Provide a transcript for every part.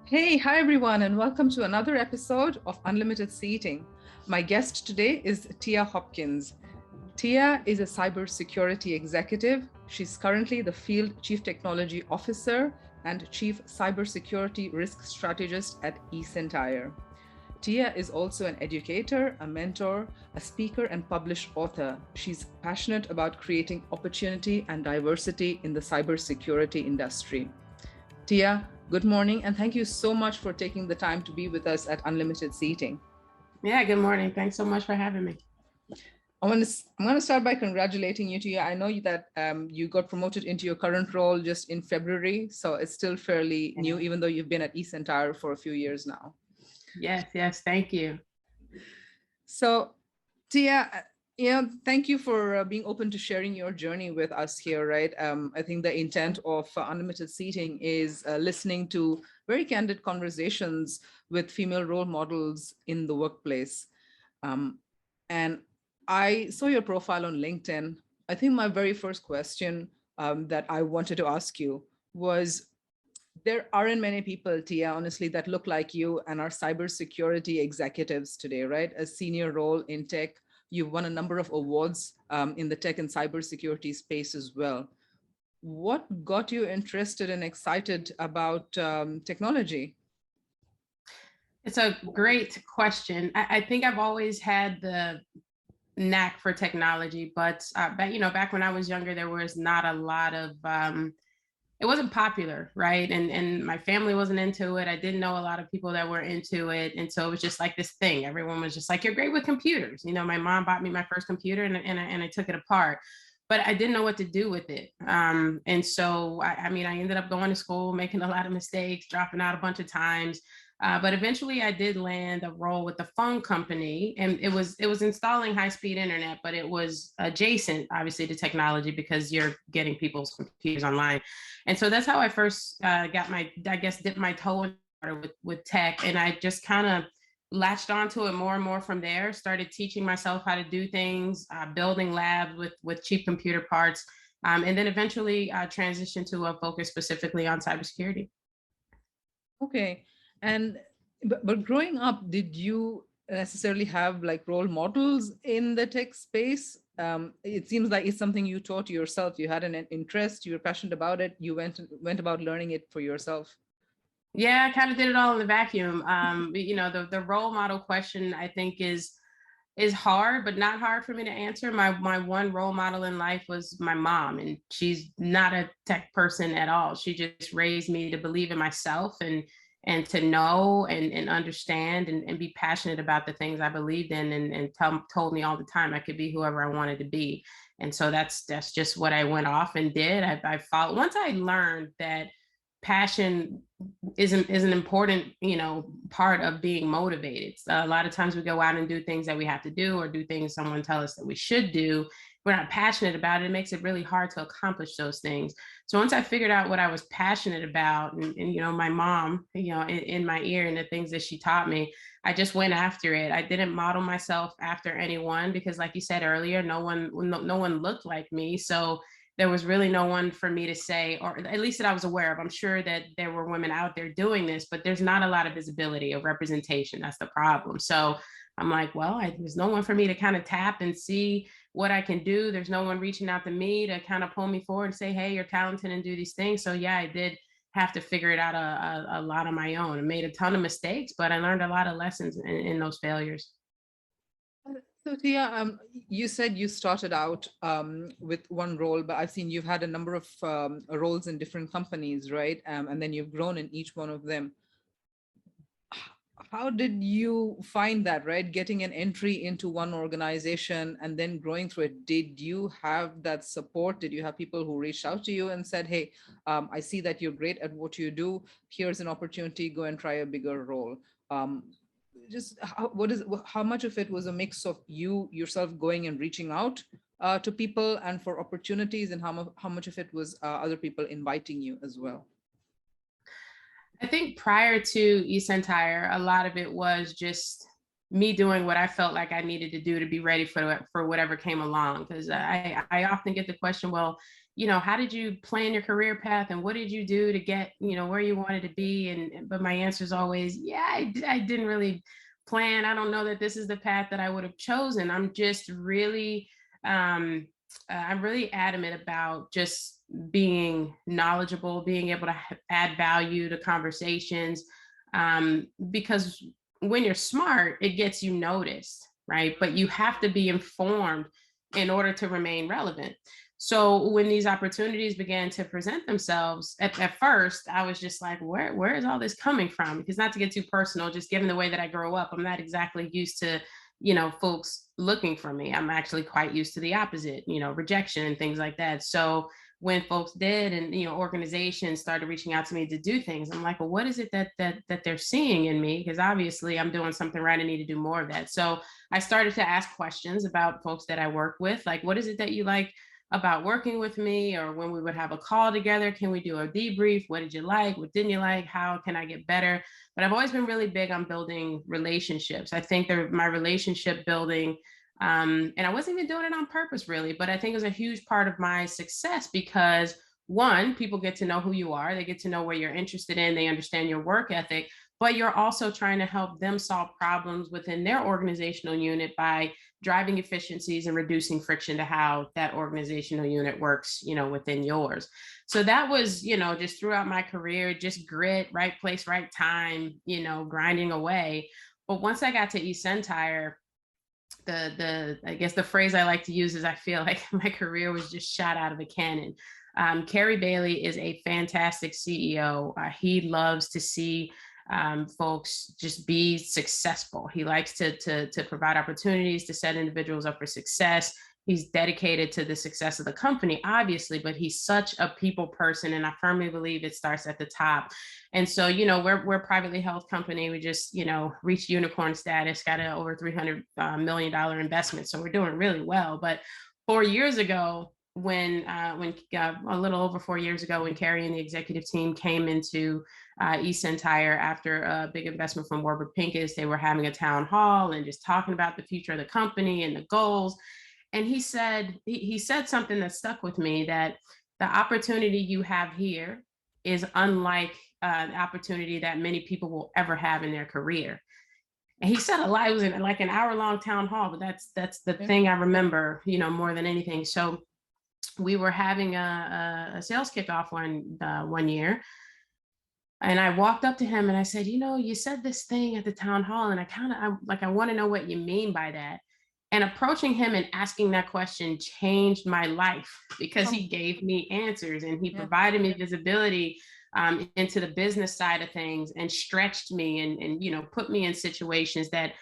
Hey, hi everyone, and welcome to another episode of Unlimited Seating. My guest today is Tia Hopkins. Tia is a cybersecurity executive. She's currently the Field Chief Technology Officer and Chief Cybersecurity Risk Strategist at eSentire. Tia is also an educator, a mentor, a speaker, and published author. She's passionate about creating opportunity and diversity in the cybersecurity industry. Tia, good morning, and thank you so much for taking the time to be with us at Unlimited Seating. Yeah, good morning. Thanks so much for having me. I'm going to start by congratulating you, Tia. I know that you got promoted into your current role just in February, so it's still fairly new, even though you've been at eSentire for a few years now. Yes, thank you. So, Tia, thank you for being open to sharing your journey with us here, right? I think the intent of Unlimited Seating is listening to very candid conversations with female role models in the workplace. And I saw your profile on LinkedIn. I think my very first question that I wanted to ask you was, there aren't many people, Tia, honestly, that look like you and are cybersecurity executives today, right? A senior role in tech. You've won a number of awards in the tech and cybersecurity space as well. What got you interested and excited about technology? It's a great question. I think I've always had the knack for technology, but back when I was younger, there was not a lot of it wasn't popular, right? And my family wasn't into it. I didn't know a lot of people that were into it. And so it was just like this thing. Everyone was just like, you're great with computers. My mom bought me my first computer and I took it apart, but I didn't know what to do with it. And so, I ended up going to school, making a lot of mistakes, dropping out a bunch of times. But eventually I did land a role with the phone company, and it was installing high-speed internet, but it was adjacent, obviously, to technology because you're getting people's computers online. And so that's how I first dipped my toe in with tech. And I just kind of latched onto it more and more from there, started teaching myself how to do things, building labs with cheap computer parts, and then eventually transitioned to a focus specifically on cybersecurity. Okay. And but growing up, did you necessarily have like role models in the tech space? It seems like it's something you taught yourself. You had an interest, you were passionate about it, you went about learning it for yourself. Yeah, I kind of did it all in the vacuum. The role model question, I think, is hard, but not hard for me to answer. My one role model in life was my mom, and she's not a tech person at all. She just raised me to believe in myself and to know and understand and be passionate about the things I believed in, and told me all the time I could be whoever I wanted to be. And so that's just what I went off and did. I followed. Once I learned that passion is an important part of being motivated. So a lot of times we go out and do things that we have to do, or do things someone tell us that we should do. We're not passionate about it. It makes it really hard to accomplish those things. So once I figured out what I was passionate about, and my mom, in my ear, and the things that she taught me, I just went after it. I didn't model myself after anyone because, like you said earlier, no one looked like me. So there was really no one for me to say, or at least that I was aware of. I'm sure that there were women out there doing this, but there's not a lot of visibility or representation. That's the problem. So I'm like, well, there's no one for me to kind of tap and see what I can do. There's no one reaching out to me to kind of pull me forward and say, hey, you're talented and do these things. So yeah, I did have to figure it out a lot on my own. I made a ton of mistakes, but I learned a lot of lessons in those failures. So Tia, you said you started out with one role, but I've seen you've had a number of roles in different companies, right? And then you've grown in each one of them. How did you find that, right? Getting an entry into one organization and then growing through it. Did you have that support? Did you have people who reached out to you and said, hey, I see that you're great at what you do. Here's an opportunity, go and try a bigger role. Just how much of it was a mix of you yourself going and reaching out to people and for opportunities, and how much of it was other people inviting you as well? I think prior to eSentire, a lot of it was just me doing what I felt like I needed to do to be ready for whatever came along. Because I often get the question, well, how did you plan your career path and what did you do to get, where you wanted to be? But my answer is always, yeah, I didn't really plan. I don't know that this is the path that I would have chosen. I'm just really, I'm really adamant about just being knowledgeable, being able to add value to conversations, because when you're smart, it gets you noticed, right? But you have to be informed in order to remain relevant. So when these opportunities began to present themselves, at first, I was just like, where is all this coming from? Because not to get too personal, just given the way that I grow up, I'm not exactly used to, folks looking for me. I'm actually quite used to the opposite, rejection and things like that. So when folks did, and organizations started reaching out to me to do things, I'm like, well, what is it that they're seeing in me? Because obviously I'm doing something right. I need to do more of that. So I started to ask questions about folks that I work with, like, what is it that you like about working with me? Or when we would have a call together, can we do a debrief? What did you like? What didn't you like? How can I get better? But I've always been really big on building relationships. I think that my relationship building, and I wasn't even doing it on purpose really, but I think it was a huge part of my success because one, people get to know who you are, they get to know what you're interested in, they understand your work ethic, but you're also trying to help them solve problems within their organizational unit by driving efficiencies and reducing friction to how that organizational unit works, within yours. So that was, just throughout my career, just grit, right place, right time, grinding away. But once I got to eSentire, I guess the phrase I like to use is I feel like my career was just shot out of a cannon. Kerry Bailey is a fantastic CEO. He loves to see folks just be successful. He likes to provide opportunities to set individuals up for success. He's dedicated to the success of the company, obviously, but he's such a people person, and I firmly believe it starts at the top. And so, we're a privately held company. We just, reached unicorn status, got an over $300 million investment. So we're doing really well. But 4 years ago, when a little over 4 years ago, when Kerry and the executive team came into eSentire after a big investment from Warburg Pincus, they were having a town hall and just talking about the future of the company and the goals. And he said something that stuck with me, that the opportunity you have here is unlike the opportunity that many people will ever have in their career. And he said a lot. It was like an hour-long town hall, but that's the thing I remember, more than anything. So we were having a sales kickoff one year, and I walked up to him and I said, you said this thing at the town hall, and I want to know what you mean by that. And approaching him and asking that question changed my life because he gave me answers and he provided me visibility into the business side of things and stretched me and put me in situations that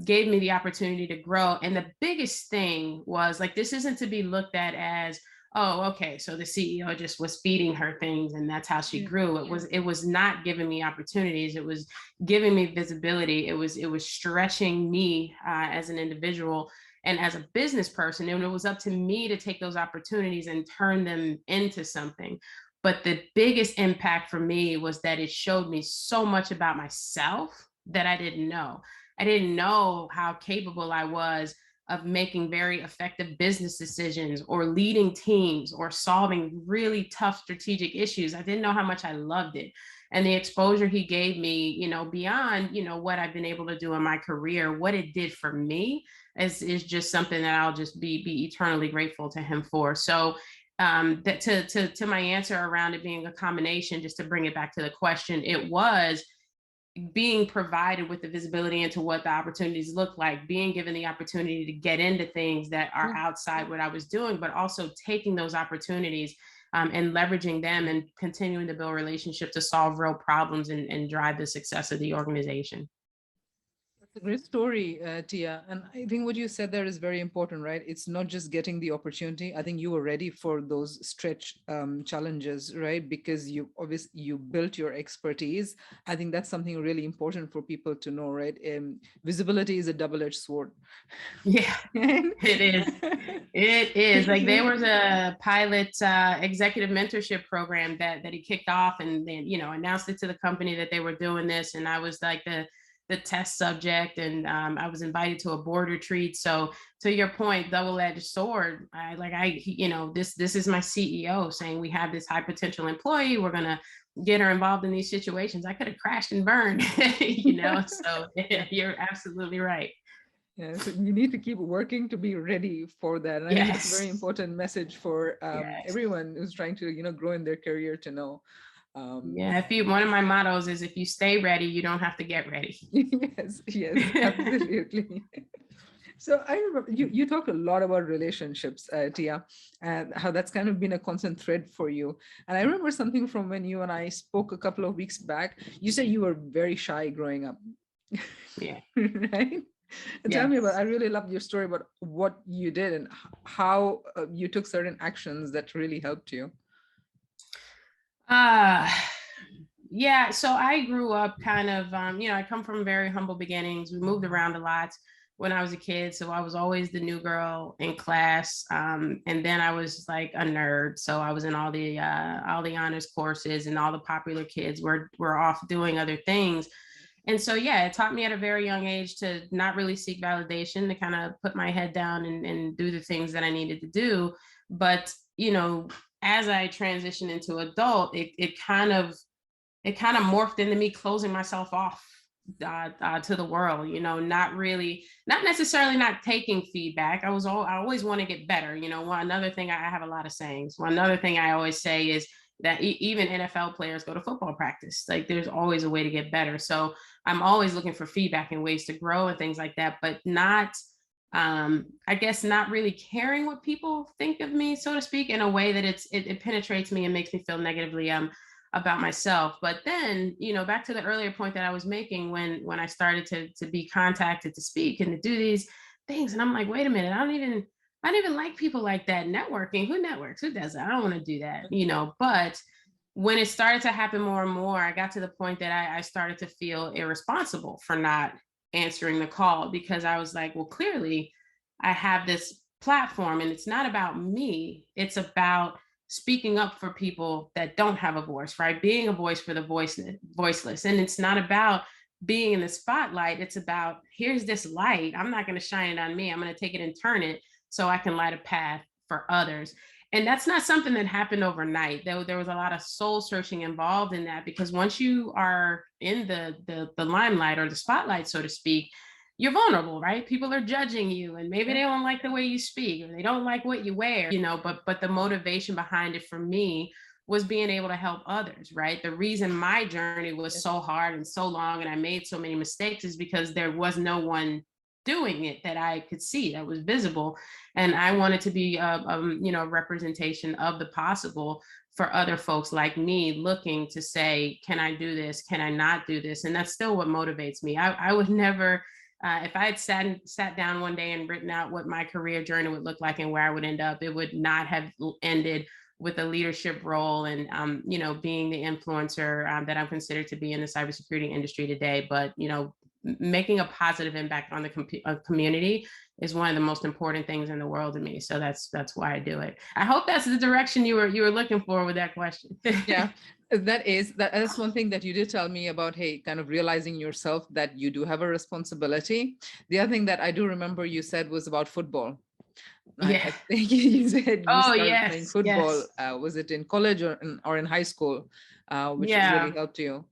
gave me the opportunity to grow. And the biggest thing was, like, this isn't to be looked at as, oh, okay, so the CEO just was feeding her things and that's how she grew. It was not giving me opportunities. It was giving me visibility. It was stretching me as an individual and as a business person. And it was up to me to take those opportunities and turn them into something. But the biggest impact for me was that it showed me so much about myself that I didn't know. I didn't know how capable I was of making very effective business decisions or leading teams or solving really tough strategic issues. I didn't know how much I loved it. And the exposure he gave me, beyond, what I've been able to do in my career, what it did for me is just something that I'll just be eternally grateful to him for. So that to my answer around it being a combination, just to bring it back to the question, it was being provided with the visibility into what the opportunities look like, being given the opportunity to get into things that are outside what I was doing, but also taking those opportunities and leveraging them and continuing to build relationships to solve real problems and drive the success of the organization. That's a great story, Tia. And I think what you said there is very important, right? It's not just getting the opportunity. I think you were ready for those stretch challenges, right? Because you built your expertise. I think that's something really important for people to know, right? Visibility is a double-edged sword. Yeah, it is. It is. Like, there was a pilot executive mentorship program that he kicked off and then, announced it to the company that they were doing this. And I was like the the test subject, and I was invited to a board retreat. So to your point, double-edged sword. This is my CEO saying we have this high potential employee. We're gonna get her involved in these situations. I could have crashed and burned, So yeah, you're absolutely right. Yeah, so you need to keep working to be ready for that. And I think it's a very Yes. important message for Yes. everyone who's trying to, grow in their career to know. Yeah. One of my mottos is if you stay ready, you don't have to get ready. Yes, yes, absolutely. So I remember you talked a lot about relationships, Tia, and how that's kind of been a constant thread for you. And I remember something from when you and I spoke a couple of weeks back. You said you were very shy growing up. Yeah. Right? Tell me about, Yes. I really loved your story about what you did and how you took certain actions that really helped you. Uh, yeah. So I grew up kind of, I come from very humble beginnings. We moved around a lot when I was a kid. So I was always the new girl in class. And then I was like a nerd. So I was in all the honors courses, and all the popular kids were off doing other things. And so, yeah, it taught me at a very young age to not really seek validation, to kind of put my head down and do the things that I needed to do. But, as I transitioned into adult, it kind of morphed into me closing myself off to the world, not necessarily not taking feedback. I always want to get better. Another thing, I have a lot of sayings. One another thing I always say is that even NFL players go to football practice. Like, there's always a way to get better. So I'm always looking for feedback and ways to grow and things like that, but not, I guess, not really caring what people think of me, so to speak, in a way that it penetrates me and makes me feel negatively about myself. But then, back to the earlier point that I was making, when I started to be contacted to speak and to do these things, and I'm like, wait a minute, I don't even like people like that networking. Who networks? Who does that? I don't want to do that, But when it started to happen more and more, I got to the point that I started to feel irresponsible for not answering the call, because I was like, well, clearly I have this platform, and it's not about me. It's about speaking up for people that don't have a voice, right? Being a voice for the voiceless. And it's not about being in the spotlight. It's about, here's this light. I'm not going to shine it on me. I'm going to take it and turn it so I can light a path for others. And that's not something that happened overnight. There was a lot of soul searching involved in that, because once you are in the limelight, or the spotlight, so to speak, you're vulnerable, right? People are judging you, and maybe they don't like the way you speak, or they don't like what you wear, but the motivation behind it for me was being able to help others, right? The reason my journey was so hard and so long, and I made so many mistakes, is because there was no one doing it that I could see, that was visible. And I wanted to be a representation of the possible for other folks like me, looking to say, can I do this? Can I not do this? And that's still what motivates me. I would never, if I had sat down one day and written out what my career journey would look like and where I would end up, it would not have ended with a leadership role and, being the influencer that I'm considered to be in the cybersecurity industry today. But, making a positive impact on the community is one of the most important things in the world to me. So that's why I do it. I hope that's the direction you were looking for with that question. Yeah, that's one thing that you did tell me about, hey, kind of realizing yourself that you do have a responsibility. The other thing that I do remember you said was about football. Yeah. I think you said you started playing Yes, football. yes. Was it in college or in high school, which really helped you?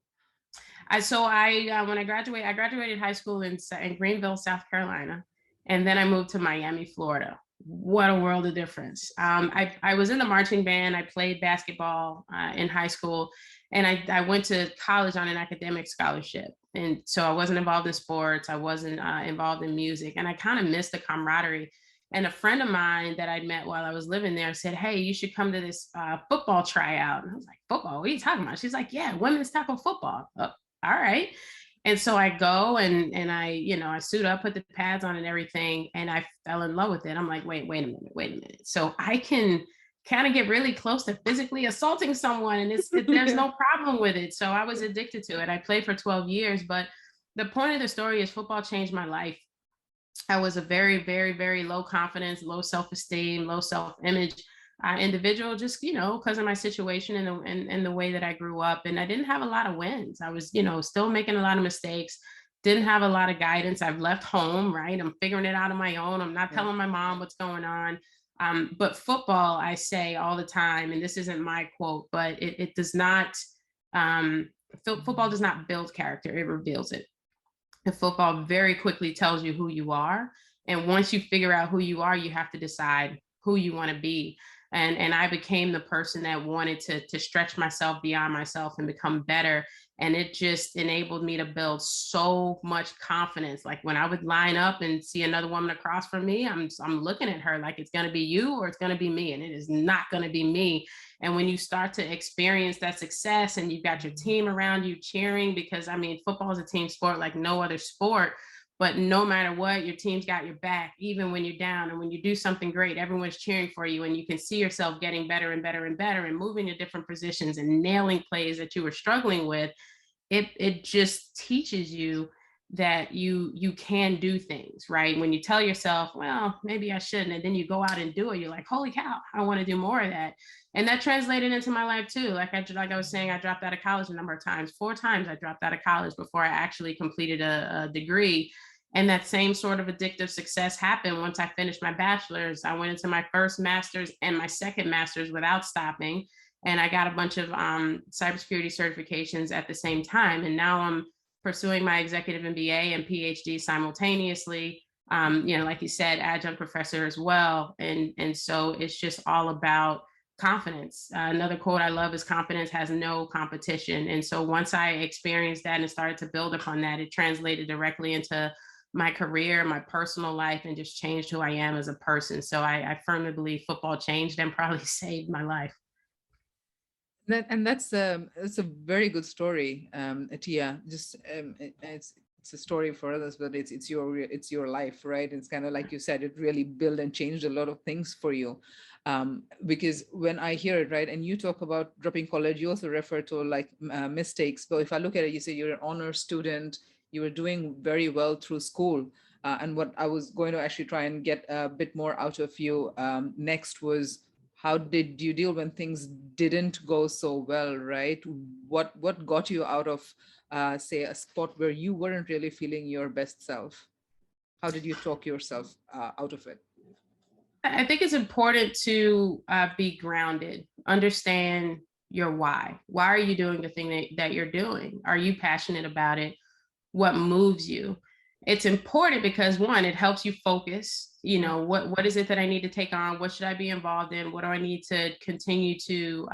When I graduated high school in Greenville, South Carolina, and then I moved to Miami, Florida. What a world of difference. I was in the marching band. I played basketball in high school, and I went to college on an academic scholarship. And so I wasn't involved in sports. I wasn't involved in music, and I kind of missed the camaraderie. And a friend of mine that I'd met while I was living there said, hey, you should come to this football tryout. And I was like, football? What are you talking about? She's like, yeah, women's tackle football. All right. And so I go and I suit up, put the pads on and everything. And I fell in love with it. I'm like, wait a minute. So I can kind of get really close to physically assaulting someone, and there's no problem with it. So I was addicted to it. I played for 12 years, but the point of the story is football changed my life. I was a very, very, very low confidence, low self-esteem, low self-image individual, just, because of my situation and the way that I grew up. And I didn't have a lot of wins. I was, still making a lot of mistakes, didn't have a lot of guidance. I've left home, right? I'm figuring it out on my own. I'm not telling my mom what's going on. But football, I say all the time, and this isn't my quote, but it does not, football does not build character, it reveals it. The football very quickly tells you who you are. And once you figure out who you are, you have to decide who you want to be. And I became the person that wanted to stretch myself beyond myself and become better. And it just enabled me to build so much confidence. Like when I would line up and see another woman across from me, I'm looking at her like it's going to be you or it's going to be me. And it is not going to be me. And when you start to experience that success and you've got your team around you cheering, because I mean, football is a team sport like no other sport, but no matter what, your team's got your back, even when you're down. And when you do something great, everyone's cheering for you and you can see yourself getting better and better and better and moving to different positions and nailing plays that you were struggling with. It just teaches you that you can do things, right? When you tell yourself, well, maybe I shouldn't, and then you go out and do it, you're like, holy cow, I want to do more of that. And that translated into my life too. Like I was saying, I dropped out of college a number of times. 4 times I dropped out of college before I actually completed a degree. And that same sort of addictive success happened once I finished my bachelor's. I went into my first master's and my second master's without stopping. And I got a bunch of cybersecurity certifications at the same time. And now I'm pursuing my executive MBA and PhD simultaneously. Like you said, adjunct professor as well. And so it's just all about confidence. Another quote I love is confidence has no competition. And so once I experienced that and started to build upon that, it translated directly into my career, my personal life, and just changed who I am as a person. So I firmly believe football changed and probably saved my life. That's a very good story, Tia. Just it's a story for others, but it's your life, right? It's kind of like you said, it really built and changed a lot of things for you. Because when I hear it, right, and you talk about dropping college, you also refer to like mistakes. But if I look at it, you say you're an honor student, you were doing very well through school. And what I was going to actually try and get a bit more out of you next was, how did you deal when things didn't go so well, right? What got you out of, say, a spot where you weren't really feeling your best self? How did you talk yourself out of it? I think it's important to be grounded, understand your why. Why are you doing the thing that you're doing? Are you passionate about it? What moves you? It's important because one, it helps you focus. You know, what is it that I need to take on? What should I be involved in? What do I need to continue to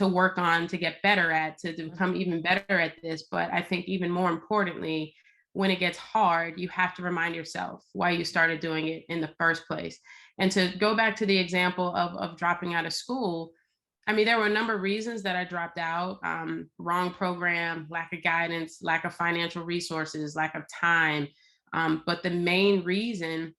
work on, to get better at, to become even better at this? But I think even more importantly, when it gets hard, you have to remind yourself why you started doing it in the first place. And to go back to the example of dropping out of school, I mean, there were a number of reasons that I dropped out. Wrong program, lack of guidance, lack of financial resources, lack of time. But the main reason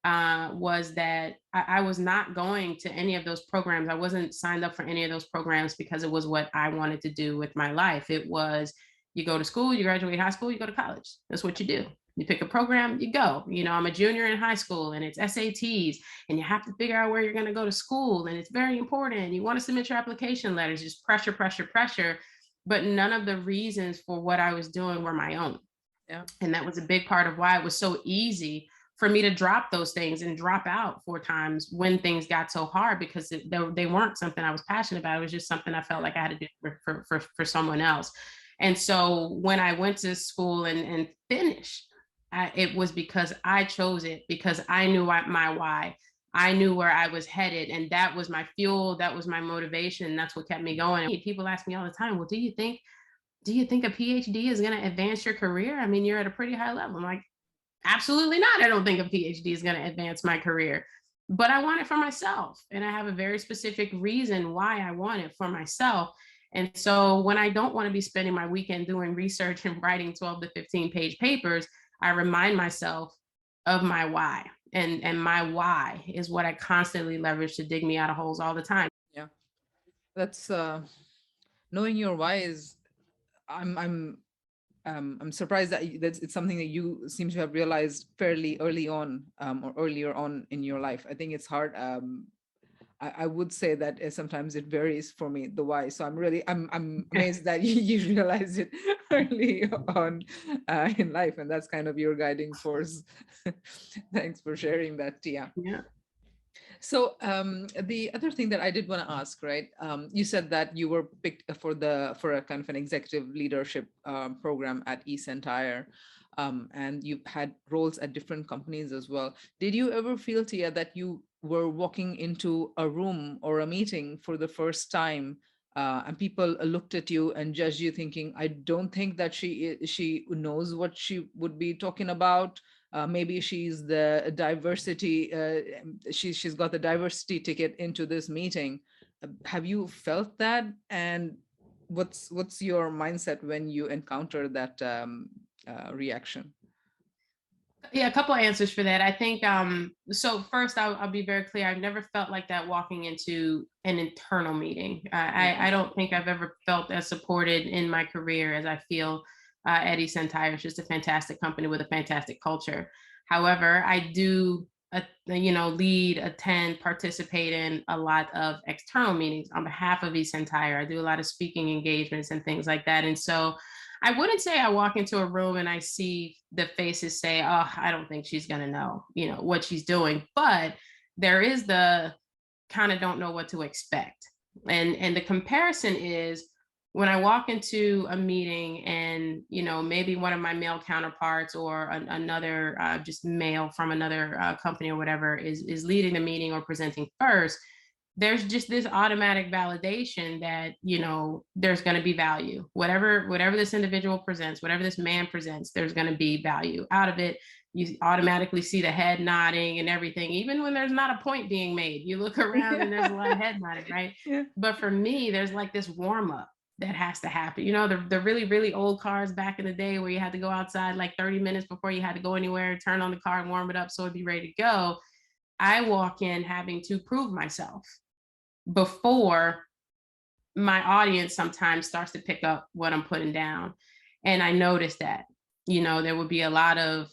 was that I was not going to any of those programs. I wasn't signed up for any of those programs because it was what I wanted to do with my life. It was, you go to school, you graduate high school, you go to college. That's what you do. You pick a program, you go. You know, I'm a junior in high school and it's SATs and you have to figure out where you're going to go to school. And it's very important. You want to submit your application letters, just pressure, pressure, pressure. But none of the reasons for what I was doing were my own. Yeah. And that was a big part of why it was so easy for me to drop those things and drop out 4 times when things got so hard, because they weren't something I was passionate about. It was just something I felt like I had to do for someone else. And so when I went to school and finished, it was because I chose it, because I knew my why. I knew where I was headed, and that was my fuel. That was my motivation. That's what kept me going. People ask me all the time, well, do you think a PhD is going to advance your career? I mean, you're at a pretty high level. I'm like, absolutely not. I don't think a PhD is going to advance my career, but I want it for myself. And I have a very specific reason why I want it for myself. And so when I don't want to be spending my weekend doing research and writing 12 to 15 page papers, I remind myself of my why. And my why is what I constantly leverage to dig me out of holes all the time. Yeah, that's knowing your why is, I'm surprised that it's something that you seem to have realized fairly early on, or earlier on in your life. I think it's hard. I would say that sometimes it varies for me, the why. So I'm amazed that you realized it early on in life, and that's kind of your guiding force. Thanks for sharing that, Tia. Yeah. So the other thing that I did want to ask, right? You said that you were picked for a kind of an executive leadership program at eSentire, and you've had roles at different companies as well. Did you ever feel, Tia, that you were walking into a room or a meeting for the first time, and people looked at you and judged you, thinking, "I don't think that she knows what she would be talking about. Maybe she's the diversity, she's got the diversity ticket into this meeting." Have you felt that? And what's your mindset when you encounter that reaction? Yeah, a couple of answers for that. I think so first I'll be very clear. I've never felt like that walking into an internal meeting. I don't think I've ever felt as supported in my career as I feel at eSentire. It's just a fantastic company with a fantastic culture. However, I do lead, attend, participate in a lot of external meetings on behalf of eSentire. I do a lot of speaking engagements and things like that. And so I wouldn't say I walk into a room and I see the faces say, "Oh, I don't think she's going to know, what she's doing." But there is the kind of don't know what to expect. And the comparison is when I walk into a meeting and, maybe one of my male counterparts or another just male from another company or whatever is leading the meeting or presenting first, there's just this automatic validation that there's going to be value, whatever this individual presents, whatever this man presents, there's going to be value out of it. You automatically see the head nodding and everything, even when there's not a point being made. You look around and there's a lot of head nodding, right? Yeah. But for me, there's like this warm up that has to happen. The really, really old cars back in the day where you had to go outside like 30 minutes before you had to go anywhere, turn on the car and warm it up so it'd be ready to go. I walk in having to prove myself before my audience sometimes starts to pick up what I'm putting down. And I noticed that, there would be a lot of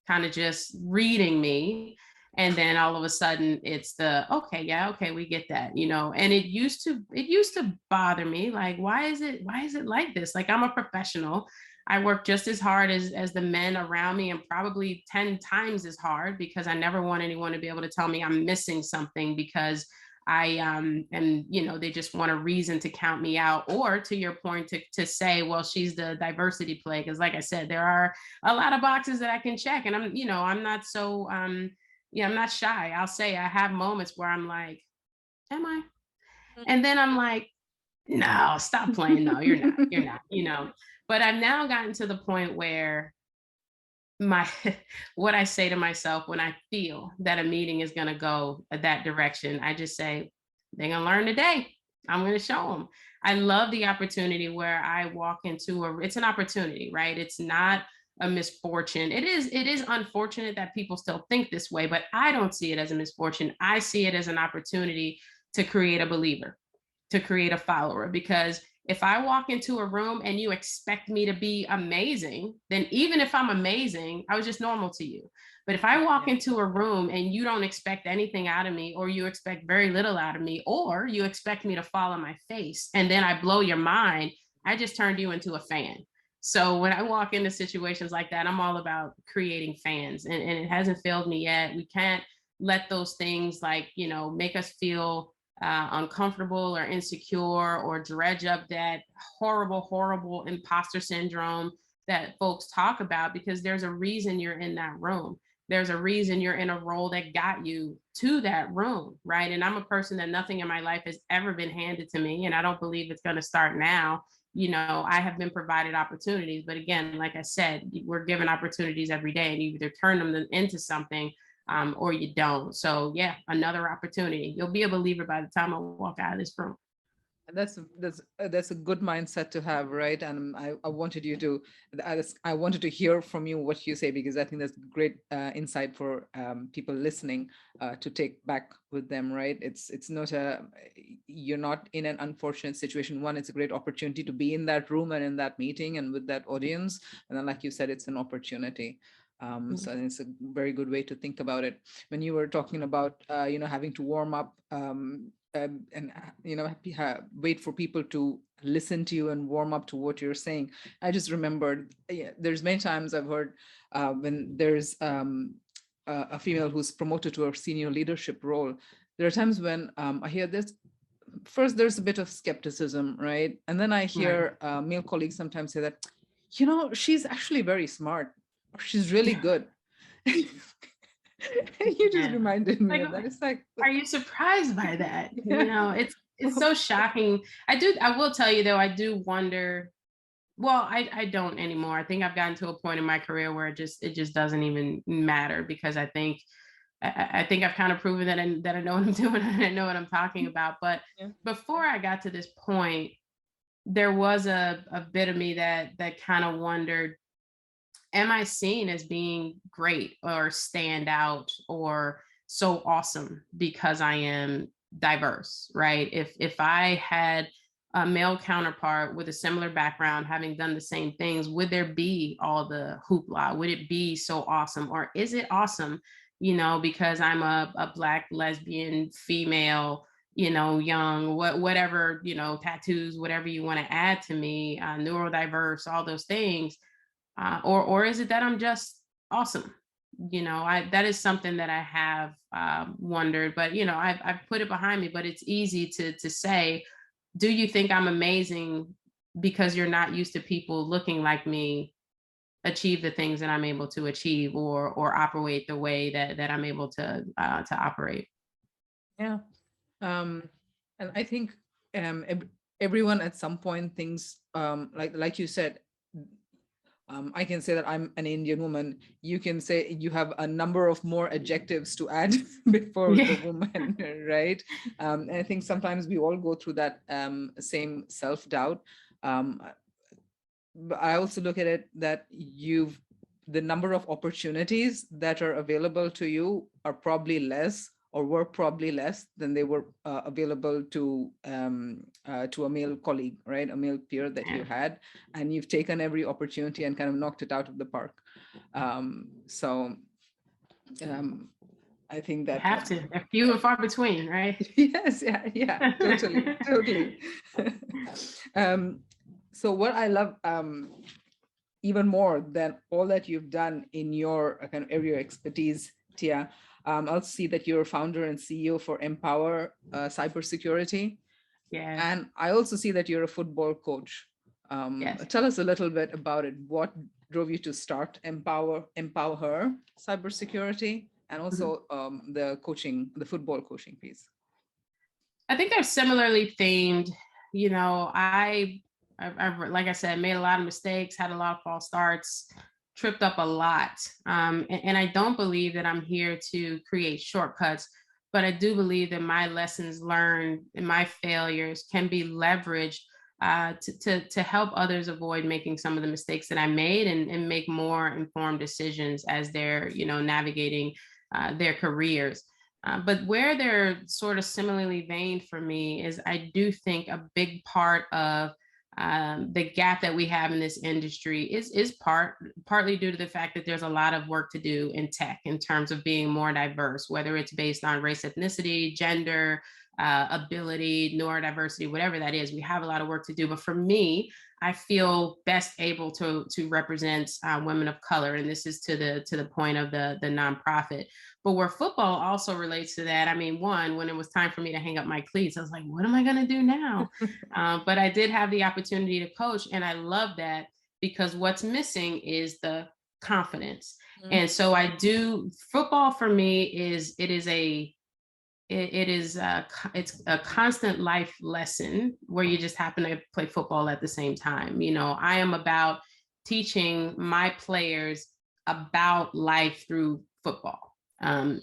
kind of just reading me. And then all of a sudden it's okay, yeah, okay, we get that, and it used to bother me. Like, why is it like this? Like, I'm a professional. I work just as hard as the men around me, and probably 10 times as hard, because I never want anyone to be able to tell me I'm missing something because they just want a reason to count me out, or to your point, to say, well, she's the diversity play. Because like I said, there are a lot of boxes that I can check, and I'm not so I'm not shy. I'll say I have moments where I'm like, am I? And then I'm like, no, stop playing. No, you're not. But I've now gotten to the point where what I say to myself when I feel that a meeting is going to go that direction, I just say, they're going to learn today. I'm going to show them. I love the opportunity where I walk into it's an opportunity, right? It's not a misfortune. It is unfortunate that people still think this way, but I don't see it as a misfortune. I see it as an opportunity to create a believer, to create a follower. Because if I walk into a room and you expect me to be amazing, then even if I'm amazing, I was just normal to you. But if I walk into a room and you don't expect anything out of me, or you expect very little out of me, or you expect me to fall on my face, and then I blow your mind, I just turned you into a fan. So when I walk into situations like that, I'm all about creating fans, and it hasn't failed me yet. We can't let those things make us feel uncomfortable or insecure, or dredge up that horrible imposter syndrome that folks talk about, because there's a reason you're in that room. There's a reason you're in a role that got you to that room, right? And I'm a person that nothing in my life has ever been handed to me, and I don't believe it's going to start now. I have been provided opportunities, but again, like I said, we're given opportunities every day, and you either turn them into something or you don't. So yeah, another opportunity. You'll be a believer by the time I walk out of this room. That's a good mindset to have, right? And I wanted you to, I wanted to hear from you what you say, because I think that's great insight for people listening to take back with them, right? It's not you're not in an unfortunate situation. One, it's a great opportunity to be in that room and in that meeting and with that audience. And then, like you said, it's an opportunity. So I think it's a very good way to think about it. When you were talking about, having to warm up and wait for people to listen to you and warm up to what you're saying. I just remembered, there's many times I've heard when there's a female who's promoted to a senior leadership role, there are times when I hear this. First, there's a bit of skepticism, right? And then I hear male colleagues sometimes say that, she's actually very smart, or she's really good. You just reminded me of that. It's like, are you surprised by that? It's so shocking. I will tell you though, I do wonder. Well, I don't anymore. I think I've gotten to a point in my career where it just doesn't even matter, because I think I've kind of proven that I know what I'm doing and I know what I'm talking about. But before I got to this point, there was a bit of me that kind of wondered, am I seen as being great or stand out or so awesome because I am diverse, right? If I had a male counterpart with a similar background having done the same things, would there be all the hoopla? Would it be so awesome? Or is it awesome, because I'm a Black lesbian female, young, whatever, tattoos, whatever you want to add to me, neurodiverse, all those things. Or is it that I'm just awesome? That is something that I have wondered, but I've put it behind me. But it's easy to say, do you think I'm amazing because you're not used to people looking like me achieve the things that I'm able to achieve, or operate the way that I'm able to operate? Yeah, and I think everyone at some point thinks, like you said. I can say that I'm an Indian woman. You can say you have a number of more adjectives to add before the woman, right? And I think sometimes we all go through that same self-doubt. But I also look at it that the number of opportunities that are available to you are probably less, or were probably less than they were available to a male colleague, right? A male peer that you had, and you've taken every opportunity and kind of knocked it out of the park. I think that have to. They're few and far between, right? Yes, yeah, totally. So what I love even more than all that you've done in your kind of area of expertise, Tia, I'll see that you're founder and CEO for Empower Cybersecurity. Yeah. And I also see that you're a football coach. Tell us a little bit about it. What drove you to start Empower Cybersecurity, and also the football coaching piece? I think they're similarly themed. I like I said, made a lot of mistakes, had a lot of false starts, tripped up a lot. And I don't believe that I'm here to create shortcuts, but I do believe that my lessons learned and my failures can be leveraged to help others avoid making some of the mistakes that I made, and make more informed decisions as they're, navigating their careers. But where they're sort of similarly veined for me is, I do think a big part of the gap that we have in this industry is partly due to the fact that there's a lot of work to do in tech in terms of being more diverse, whether it's based on race, ethnicity, gender, ability, neurodiversity, whatever that is. We have a lot of work to do. But for me, I feel best able to represent women of color, and this is to the point of the nonprofit. But where football also relates to that, I mean, one, when it was time for me to hang up my cleats, I was like, what am I going to do now? But I did have the opportunity to coach, and I love that, because what's missing is the confidence. Mm-hmm. And so football for me it's a constant life lesson where you just happen to play football at the same time. I am about teaching my players about life through football. And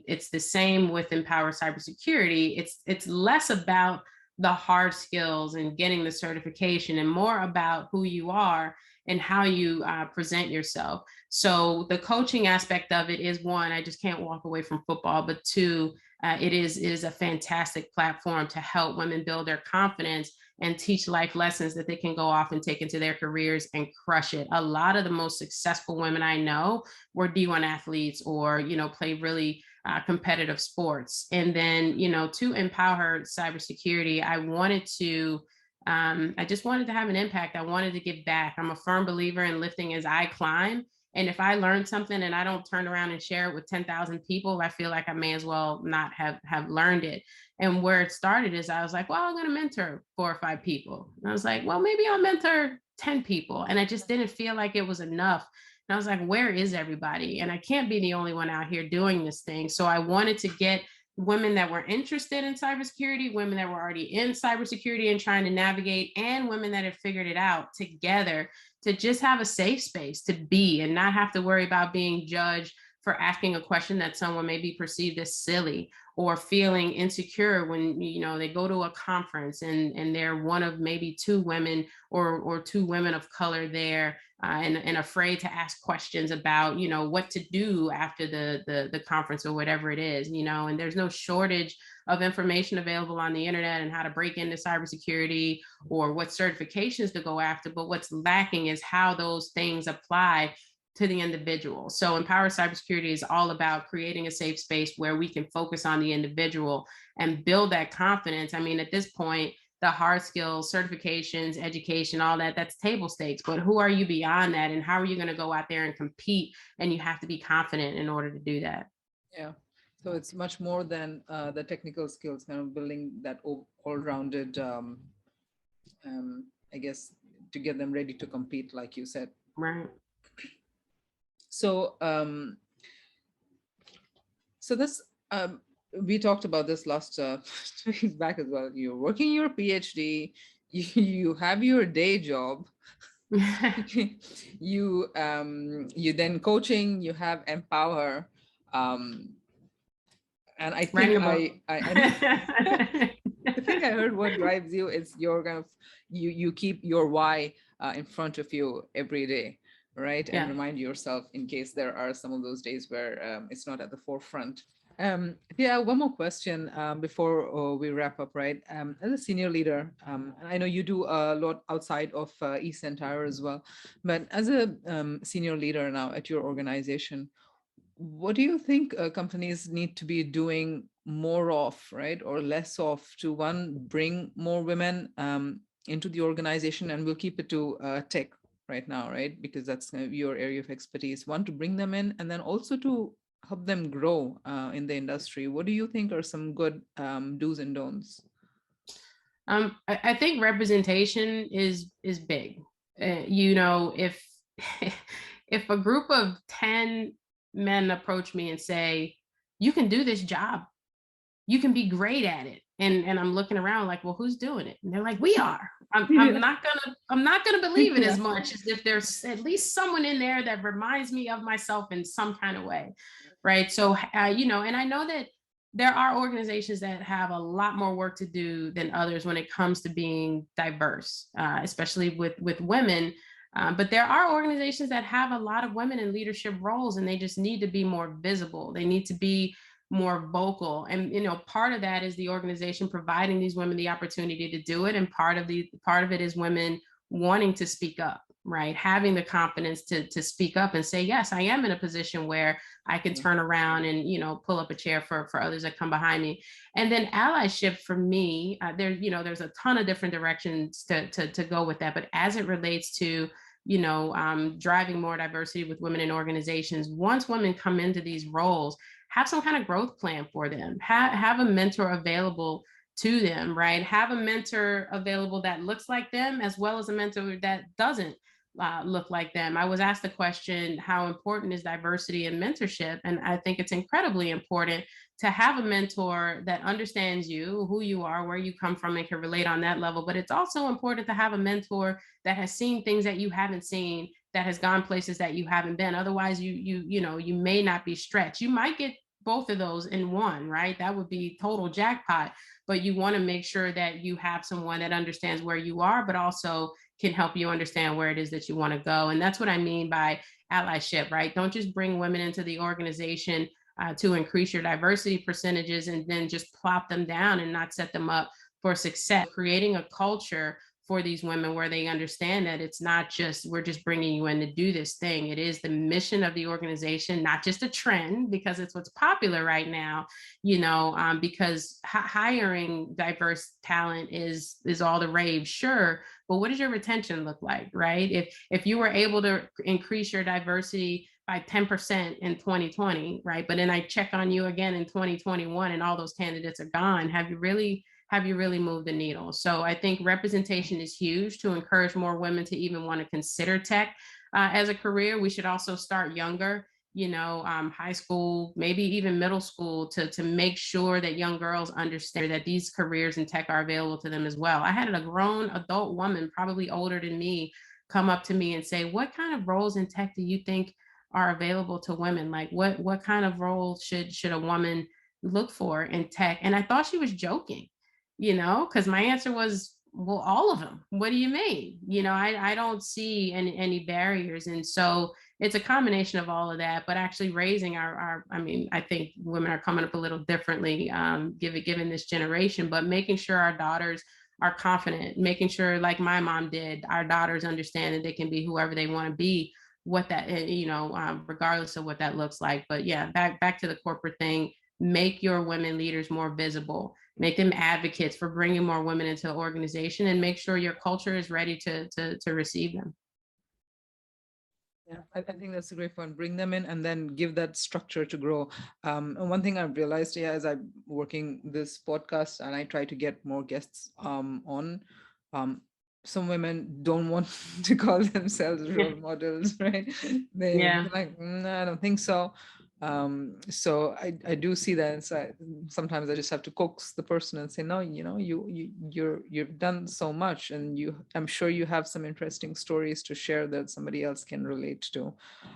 it's the same with Empower Cybersecurity. It's less about the hard skills and getting the certification, and more about who you are and how you present yourself. So the coaching aspect of it is, one, I just can't walk away from football, but two, it is a fantastic platform to help women build their confidence and teach life lessons that they can go off and take into their careers and crush it. A lot of the most successful women I know were D1 athletes or, play really competitive sports. And then, to empower cybersecurity, I just wanted to have an impact. I wanted to give back. I'm a firm believer in lifting as I climb. And if I learn something and I don't turn around and share it with 10,000 people, I feel like I may as well not have learned it. And where it started is I was like, well, I'm going to mentor 4 or 5 people. And I was like, well, maybe I'll mentor 10 people. And I just didn't feel like it was enough. And I was like, where is everybody? And I can't be the only one out here doing this thing. So I wanted to get women that were interested in cybersecurity, women that were already in cybersecurity and trying to navigate, and women that had figured it out together to just have a safe space to be and not have to worry about being judged for asking a question that someone may be perceived as silly or feeling insecure when they go to a conference and they're one of maybe 2 women or 2 women of color there and afraid to ask questions about what to do after the conference or whatever it is, and there's no shortage of information available on the internet and how to break into cybersecurity or what certifications to go after, but what's lacking is how those things apply to the individual. So Empower Cybersecurity is all about creating a safe space where we can focus on the individual and build that confidence. I mean, at this point, the hard skills, certifications, education, all that's table stakes, but who are you beyond that? And how are you going to go out there and compete? And you have to be confident in order to do that. Yeah. So it's much more than the technical skills, kind of building that all-rounded, I guess, to get them ready to compete, like you said. Right. So, this, we talked about this last week back as well. You're working your PhD, you have your day job, you then coaching, you have Empower, and I think I think I heard what drives you is your kind of you keep your why in front of you every day. Right. And remind yourself in case there are some of those days where it's not at the forefront. Yeah, one more question before we wrap up, right? As a senior leader, and I know you do a lot outside of eSentire as well, but as a senior leader now at your organization, what do you think companies need to be doing more of, right? Or less of to, one, bring more women into the organization, and we'll keep it to tech right now, right? Because that's kind of your area of expertise. One, to bring them in, and then also to help them grow in the industry. What do you think are some good do's and don'ts? I think representation is big. If if a group of 10 men approach me and say, you can do this job, you can be great at it. And I'm looking around like, well, who's doing it? And they're like, we are. I'm not gonna believe it as much as if there's at least someone in there that reminds me of myself in some kind of way, right? So and I know that there are organizations that have a lot more work to do than others when it comes to being diverse, especially with women. But there are organizations that have a lot of women in leadership roles, and they just need to be more visible. They need to be more vocal. And part of that is the organization providing these women the opportunity to do it. And part of it is women wanting to speak up, right? Having the confidence to speak up and say, yes, I am in a position where I can turn around and, pull up a chair for others that come behind me. And then allyship for me, there's a ton of different directions to go with that. But as it relates to driving more diversity with women in organizations, once women come into these roles, have some kind of growth plan for them, have a mentor available to them, right? Have a mentor available that looks like them, as well as a mentor that doesn't look like them. I was asked the question, how important is diversity in mentorship? And I think it's incredibly important to have a mentor that understands you, who you are, where you come from, and can relate on that level. But it's also important to have a mentor that has seen things that you haven't seen, that has gone places that you haven't been. Otherwise, you may not be stretched. You might get both of those in one, right? That would be total jackpot. But you want to make sure that you have someone that understands where you are, but also can help you understand where it is that you want to go. And that's what I mean by allyship, right? Don't just bring women into the organization to increase your diversity percentages and then just plop them down and not set them up for success, creating a culture for these women where they understand that it's not just, we're just bringing you in to do this thing. It is the mission of the organization, not just a trend because it's what's popular right now, because hiring diverse talent is all the rage, sure. But what does your retention look like, right? If you were able to increase your diversity by 10% in 2020, right? But then I check on you again in 2021 and all those candidates are gone. Have you really moved the needle? So I think representation is huge to encourage more women to even want to consider tech as a career. We should also start younger, high school, maybe even middle school, to make sure that young girls understand that these careers in tech are available to them as well. I had a grown adult woman, probably older than me, come up to me and say, what kind of roles in tech do you think are available to women? Like what kind of roles should a woman look for in tech? And I thought she was joking, because my answer was, well, all of them. What do you mean? I don't see any barriers. And so it's a combination of all of that, but actually raising I think women are coming up a little differently given this generation, but making sure our daughters are confident, making sure, like my mom did, our daughters understand that they can be whoever they want to be, what that, regardless of what that looks like. But yeah, back to the corporate thing, make your women leaders more visible, make them advocates for bringing more women into the organization, and make sure your culture is ready to receive them. Yeah, I think that's a great point. Bring them in and then give that structure to grow. And one thing I've realized, as I'm working this podcast and I try to get more guests on, some women don't want to call themselves role models, right? They're like, I don't think so. So I do see that. And so sometimes I just have to coax the person and say, no, you've done so much, and I'm sure you have some interesting stories to share that somebody else can relate to.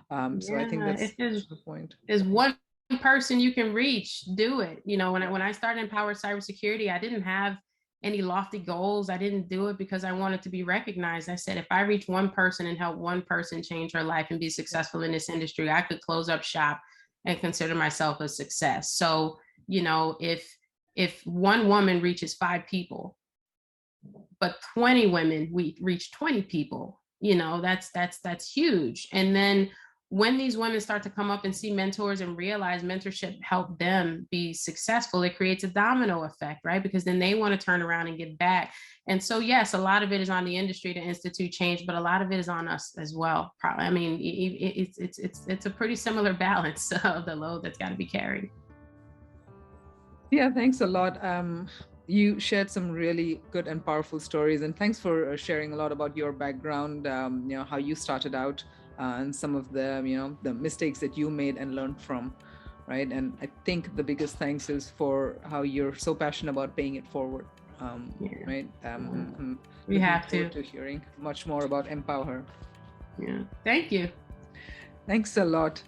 So I think that's the point. Is one person you can reach, do it. When I started Empower Cybersecurity, I didn't have any lofty goals. I didn't do it because I wanted to be recognized. I said, if I reach one person and help one person change her life and be successful in this industry, I could close up shop and consider myself a success. So, if one woman reaches 5 people, but 20 women we reach 20 people, that's huge. And then when these women start to come up and see mentors and realize mentorship helped them be successful, it creates a domino effect, right? Because then they want to turn around and give back. And so, yes, a lot of it is on the industry to institute change, but a lot of it is on us as well. Probably, I mean, it's a pretty similar balance of the load that's got to be carried. Yeah, thanks a lot. You shared some really good and powerful stories, and thanks for sharing a lot about your background, how you started out. And some of the, the mistakes that you made and learned from, right? And I think the biggest thanks is for how you're so passionate about paying it forward, right? We have to hearing much more about Empower. Yeah, thank you. Thanks a lot.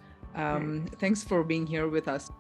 Thanks for being here with us.